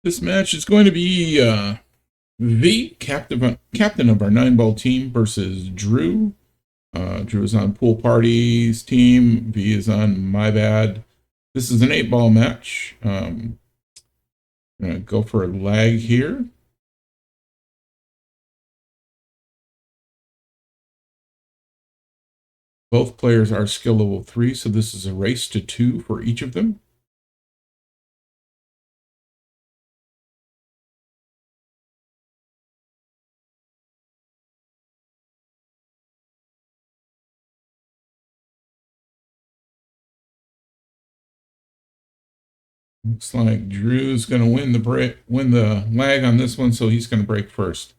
This match is going to be V, captain of our 9-ball team, versus Drew. Drew is on Pool Party's team. V is on My Bad. This is an 8-ball match. I'm going to go for a lag here. Both players are skill level 3, so this is a race to 2 for each of them. Looks like Drew's going to win the lag on this one, so he's going to break first.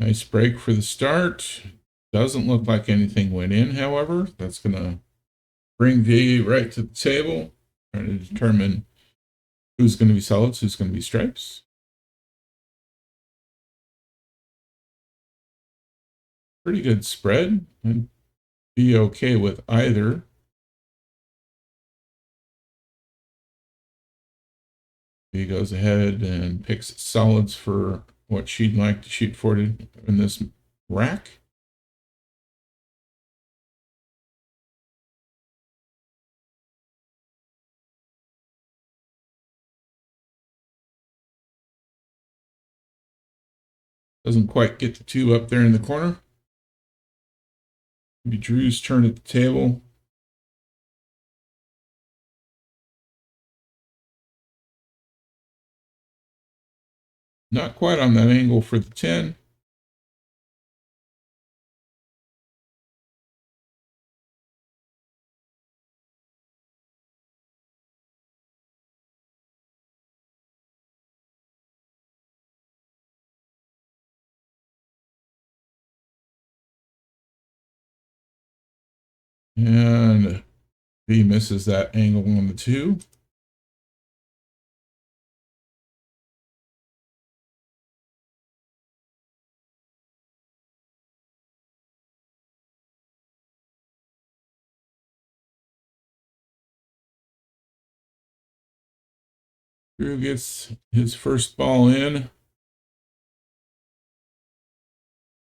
Nice break for the start. Doesn't look like anything went in, however. That's going to bring V right to the table. Trying to determine who's going to be solids, who's going to be stripes. Pretty good spread. And be okay with either. V goes ahead and picks solids for what she'd like to shoot for in this rack. Doesn't quite get the 2 up there in the corner. It'll be Drew's turn at the table. Not quite on that angle for the 10. And V misses that angle on the 2. Drew gets his first ball in,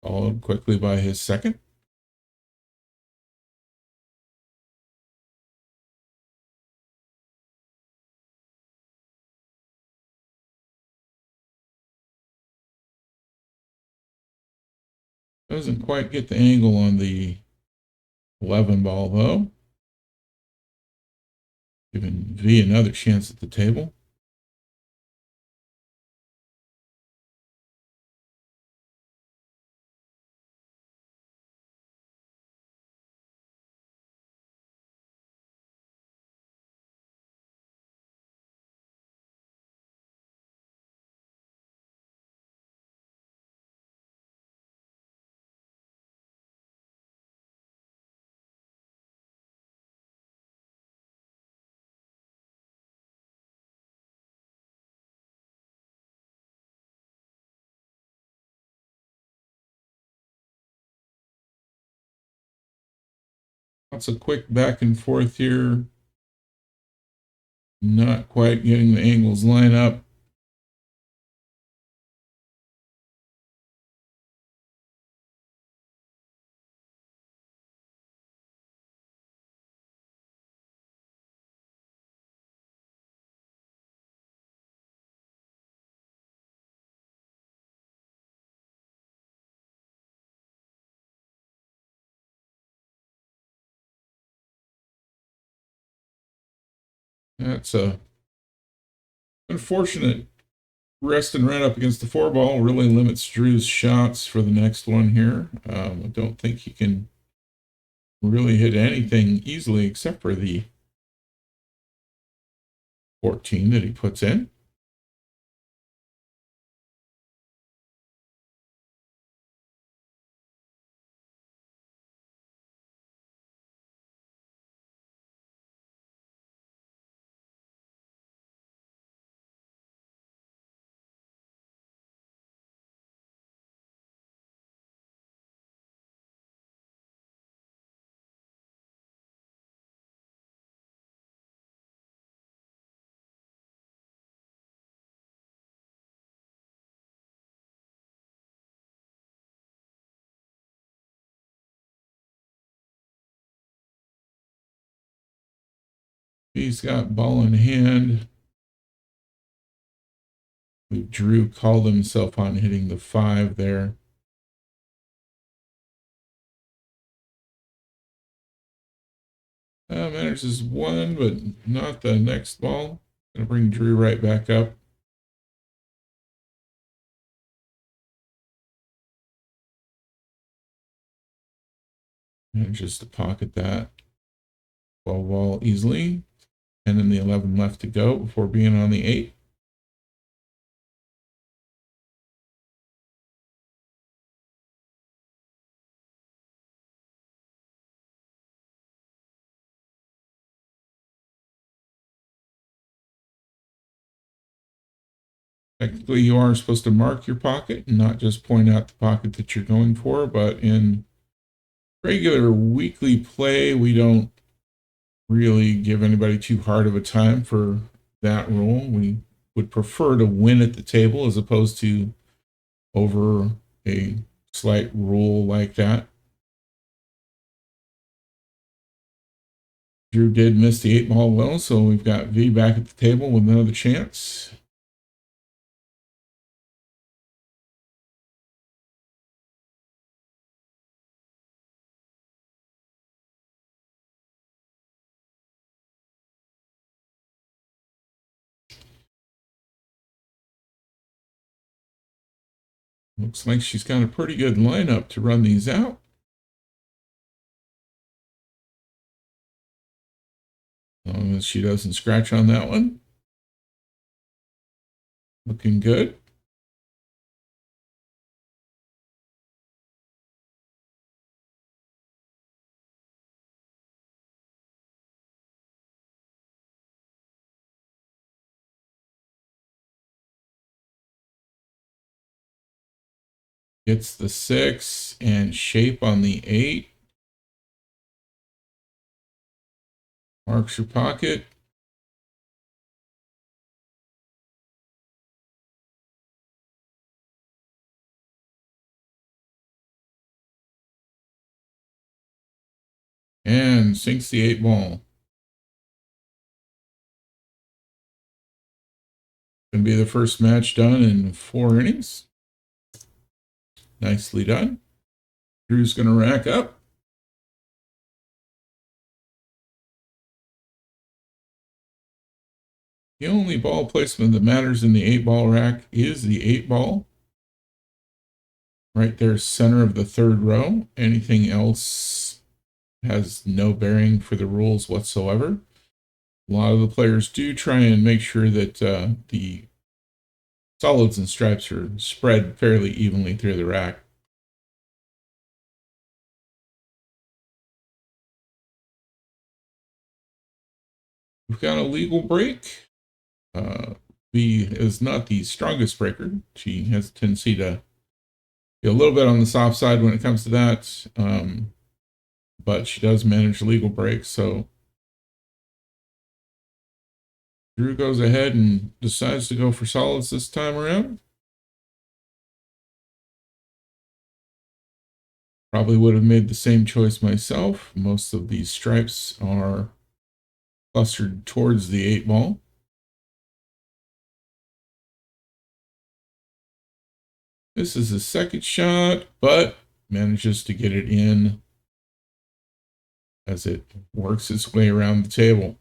followed quickly by his second. Doesn't quite get the angle on the 11 ball, though. Giving V another chance at the table. Lots of quick back and forth here. Not quite getting the angles line up. That's a unfortunate rest and run up against the 4 ball. Really limits Drew's shots for the next one here. I don't think he can really hit anything easily except for the 14 that he puts in. He's got ball in hand. Drew called himself on hitting the 5 there. Manages 1, but not the next ball. Gonna bring Drew right back up. Manages to pocket that 12 ball easily. And then the 11 left to go before being on the 8. Technically, you are supposed to mark your pocket and not just point out the pocket that you're going for. But in regular weekly play, we don't really give anybody too hard of a time for that rule. We would prefer to win at the table as opposed to over a slight rule like that. Drew did miss the 8 ball well, so we've got V back at the table with another chance. Looks like she's got a pretty good lineup to run these out. As long as she doesn't scratch on that one. Looking good. Gets the 6 and shape on the 8. Marks your pocket. And sinks the 8 ball. Gonna be the first match done in 4 innings. Nicely done. Drew's gonna rack up. The only ball placement that matters in the 8 ball rack is the 8 ball. Right there, center of the 3rd row. Anything else has no bearing for the rules whatsoever. A lot of the players do try and make sure that the solids and stripes are spread fairly evenly through the rack. We've got a legal break. V is not the strongest breaker. She has a tendency to be a little bit on the soft side when it comes to that. But she does manage legal breaks. So Drew goes ahead and decides to go for solids this time around. Probably would have made the same choice myself. Most of these stripes are clustered towards the 8 ball. This is a second shot, but manages to get it in as it works its way around the table.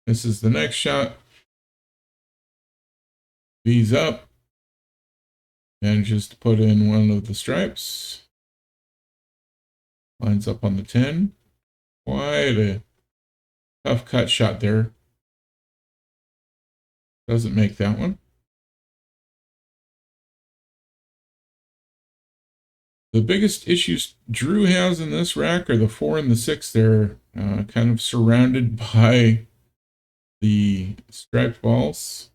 This is the next shot. V's up. Manages to put in one of the stripes. Lines up on the 10. Quite a tough cut shot there. Doesn't make that one. The biggest issues Drew has in this rack are the 4 and the 6. They're kind of surrounded by the striped balls.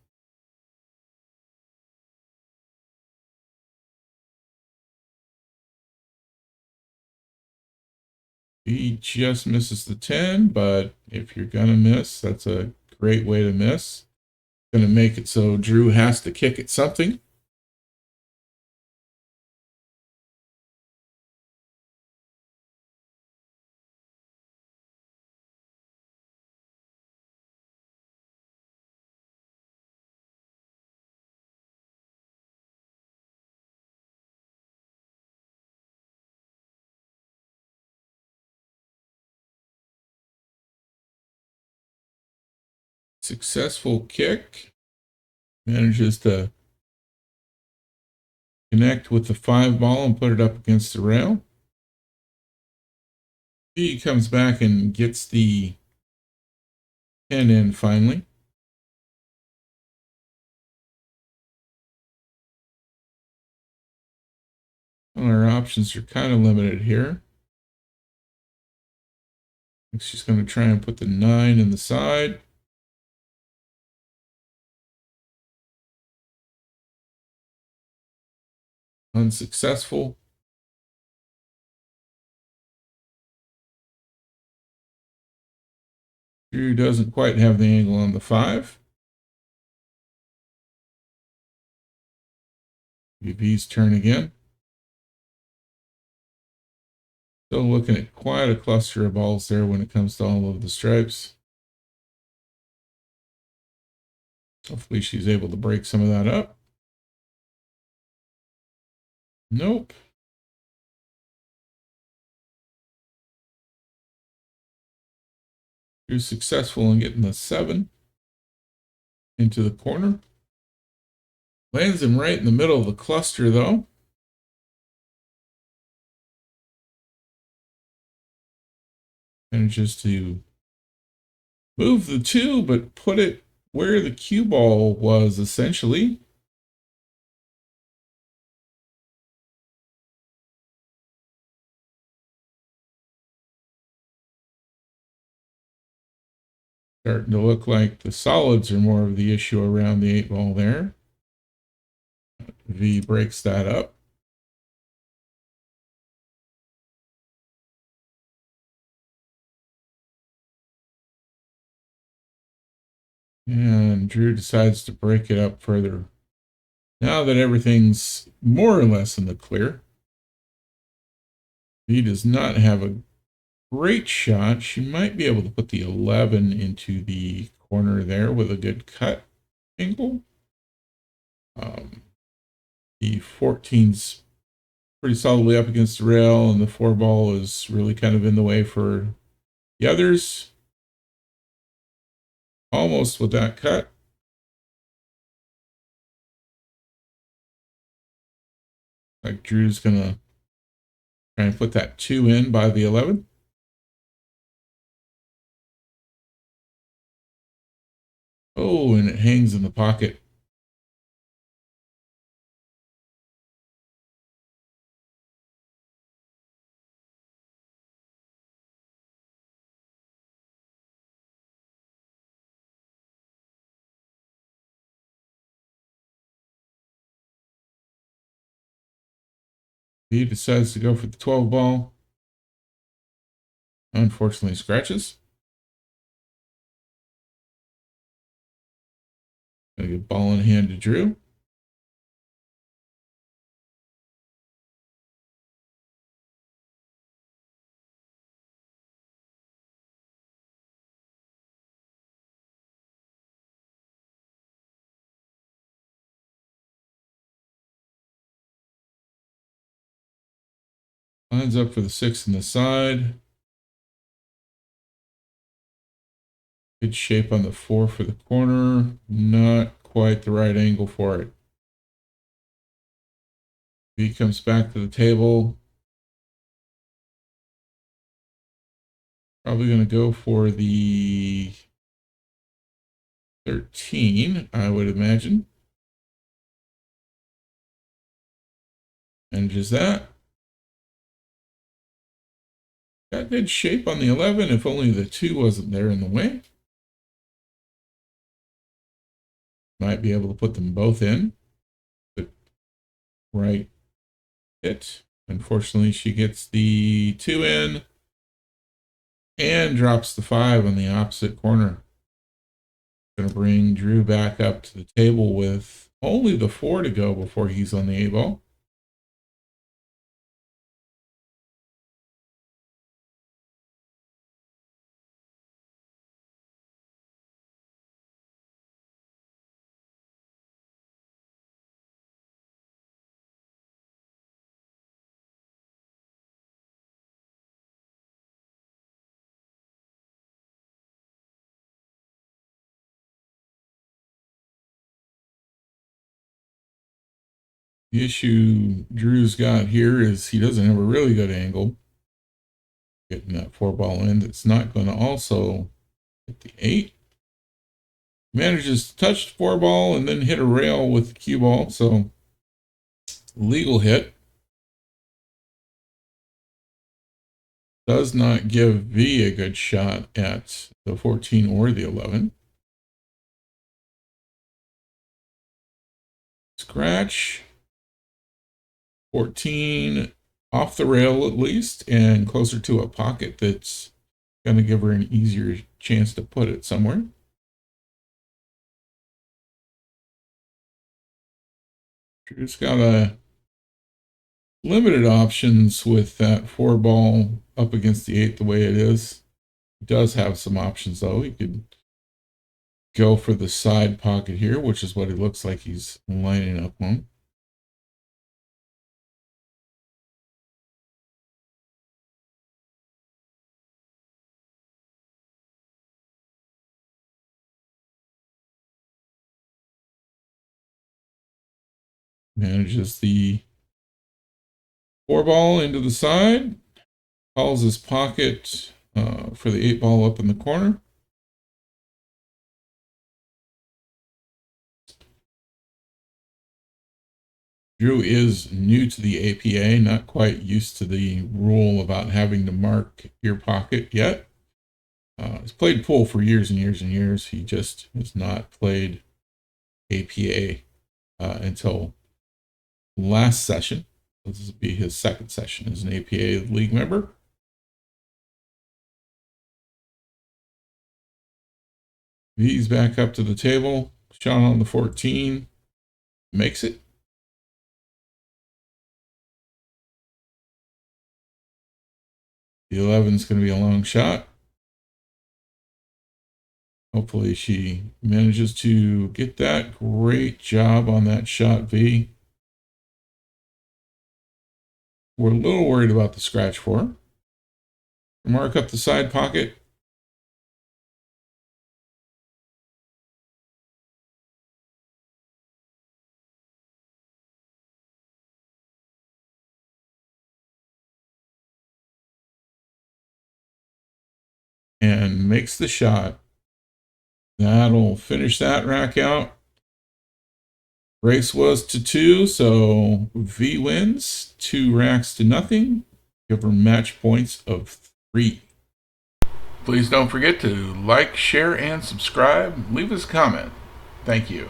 He just misses the 10, but if you're going to miss, that's a great way to miss. Going to make it so Drew has to kick at something. Successful kick. Manages to connect with the 5 ball and put it up against the rail. He comes back and gets the 10 in finally. Well, our options are kind of limited here. She's going to try and put the 9 in the side. Unsuccessful. Drew doesn't quite have the angle on the 5. VV's turn again. Still looking at quite a cluster of balls there when it comes to all of the stripes. Hopefully she's able to break some of that up. Nope. Drew's successful in getting the 7 into the corner. Lands him right in the middle of the cluster, though. Manages to move the 2, but put it where the cue ball was, essentially. Starting to look like the solids are more of the issue around the 8 ball there. V breaks that up. And Drew decides to break it up further. Now that everything's more or less in the clear, V does not have a great shot. She might be able to put the 11 into the corner there with a good cut angle. The 14's pretty solidly up against the rail, and the 4 ball is really kind of in the way for the others. Almost with that cut. Like Drew's gonna try and put that 2 in by the 11. Oh, and it hangs in the pocket. He decides to go for the 12 ball. Unfortunately, scratches. Gonna get ball in hand to Drew. Lines up for the 6 in the side. Good shape on the 4 for the corner. Not quite the right angle for it. V comes back to the table. Probably going to go for the 13, I would imagine. Manages that. Got good shape on the 11, if only the 2 wasn't there in the way. Might be able to put them both in. But right hit. Unfortunately, she gets the 2 in and drops the 5 on the opposite corner. Going to bring Drew back up to the table with only the 4 to go before he's on the 8 ball. The issue Drew's got here is he doesn't have a really good angle. Getting that 4 ball in, that's not going to also hit the 8. Manages to touch the 4 ball and then hit a rail with the cue ball, so legal hit. Does not give V a good shot at the 14 or the 11. Scratch. 14 off the rail at least, and closer to a pocket that's going to give her an easier chance to put it somewhere. Drew's got a limited options with that 4 ball up against the 8 the way it is. He does have some options though. He could go for the side pocket here, which is what it looks like he's lining up on. Manages the 4 ball into the side. Calls his pocket for the 8 ball up in the corner. Drew is new to the APA, not quite used to the rule about having to mark your pocket yet. He's played pool for years and years and years. He just has not played APA until last session. This will be his second session as an APA league member. V's back up to the table. Shot on the 14. Makes it. The 11 is going to be a long shot. Hopefully she manages to get that. Great job on that shot, V. We're a little worried about the scratch for her. Mark up the side pocket. And makes the shot. That'll finish that rack out. Race was to 2, so V wins. 2 racks to nothing. Give her match points of 3. Please don't forget to like, share, and subscribe. Leave us a comment. Thank you.